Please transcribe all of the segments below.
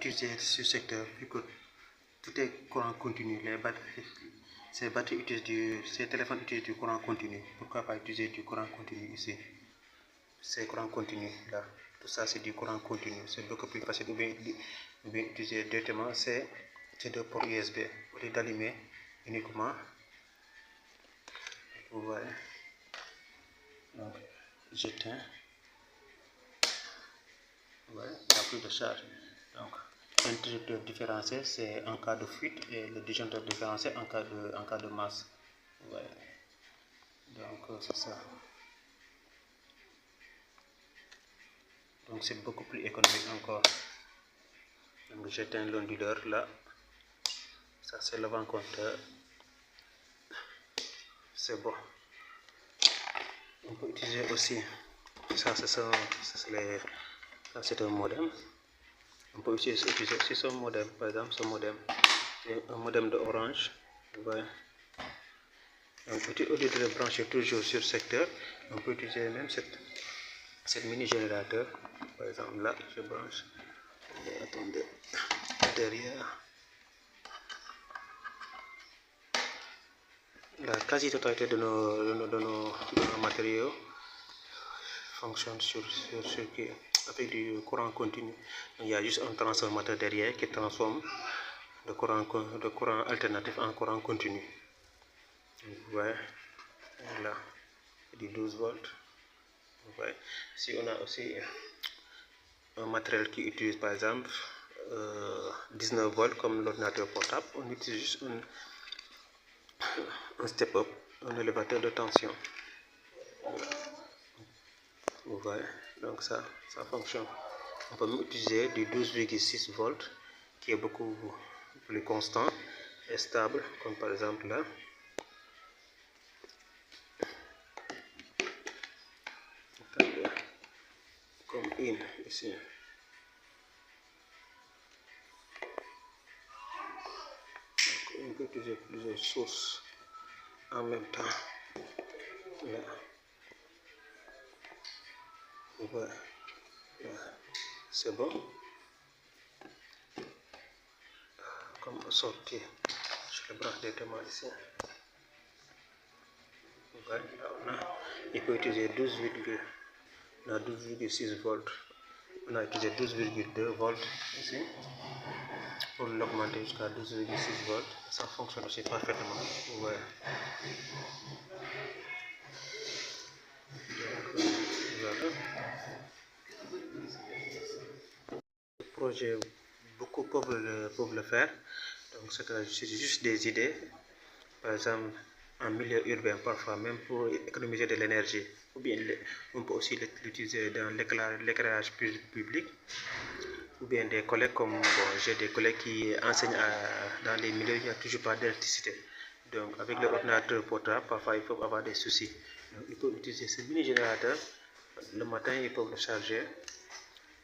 utiliser ce secteur vu que tout est courant continu. Les batteries, ces téléphones utilisent du courant continu. Pourquoi pas utiliser du courant continu ici? C'est courant continu là. Tout ça c'est du courant continu. C'est beaucoup plus facile de bien utiliser directement ces deux ports USB au lieu d'allumer uniquement. Vous voyez. Donc j'éteins. Ouais, il n'y a plus de charge. Donc, l'interrupteur différencié, c'est en cas de fuite et le disjoncteur différencié en cas de masse. Ouais. Donc, c'est ça. Donc, c'est beaucoup plus économique encore. Donc, j'éteins l'onduleur là. Ça, c'est l'avant-compteur. C'est bon. On peut utiliser aussi. Ça, c'est un modem. On peut utiliser aussi ce modem, par exemple ce modem, c'est un modem de Orange. Ouais. Donc, au lieu de le brancher toujours sur secteur, on peut utiliser même cette mini générateur. Par exemple là, je branche. Et attendez, derrière. La quasi-totalité de nos matériaux fonctionne sur circuit avec du courant continu. Il y a juste un transformateur derrière qui transforme le courant alternatif en courant continu. Vous voyez, là, du 12 volts. Vous voyez. Si on a aussi un matériel qui utilise par exemple 19 volts comme l'ordinateur portable, on utilise juste un step-up, un élévateur de tension. Voilà. Vous voyez, donc ça fonctionne. On peut même utiliser du 12,6 volts qui est beaucoup plus constant et stable, comme par exemple là. Comme ici. Donc, on peut utiliser plusieurs sources en même temps. Là. Voilà. C'est bon. Comme sortie, je le branche directement ici. Voilà. Il peut utiliser 12,6 volts. On a utilisé 12,2 volts ici. Pour l'augmenter jusqu'à 12,6 volts, ça fonctionne aussi parfaitement. Ouais. Voilà. Le projet, beaucoup peuvent le faire. Donc c'est juste des idées. Par exemple, en milieu urbain, parfois même pour économiser de l'énergie. Ou bien on peut aussi l'utiliser dans l'éclairage public. Ou bien des collègues comme j'ai des collègues qui enseignent dans les milieux où il n'y a toujours pas d'électricité. Donc avec l'ordinateur portable, parfois il faut avoir des soucis. Donc ils peuvent utiliser ce mini générateur. Le matin, ils peuvent le charger.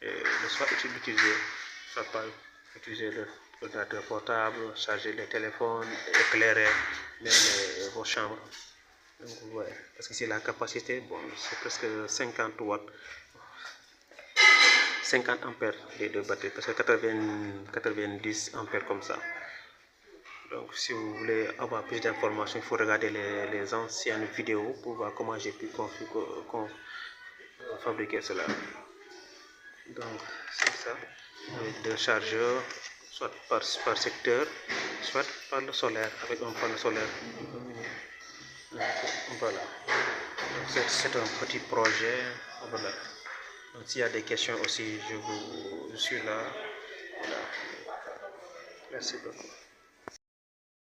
Et le soir, ils peuvent l'utiliser. Soit pas utiliser l'ordinateur portable, charger les téléphones, éclairer même vos chambres. Donc vous voyez, parce que c'est la capacité, bon, c'est presque 50 watts. 50 ampères les deux batteries, parce que 90 ampères comme ça. Donc si vous voulez avoir plus d'informations, il faut regarder les anciennes vidéos pour voir comment j'ai pu fabriquer cela. Donc c'est ça, avec deux chargeurs, soit par secteur, soit par le solaire, avec un panneau solaire. Voilà, c'est un petit projet. Voilà. S'il y a des questions aussi, je suis là. Voilà. Merci beaucoup.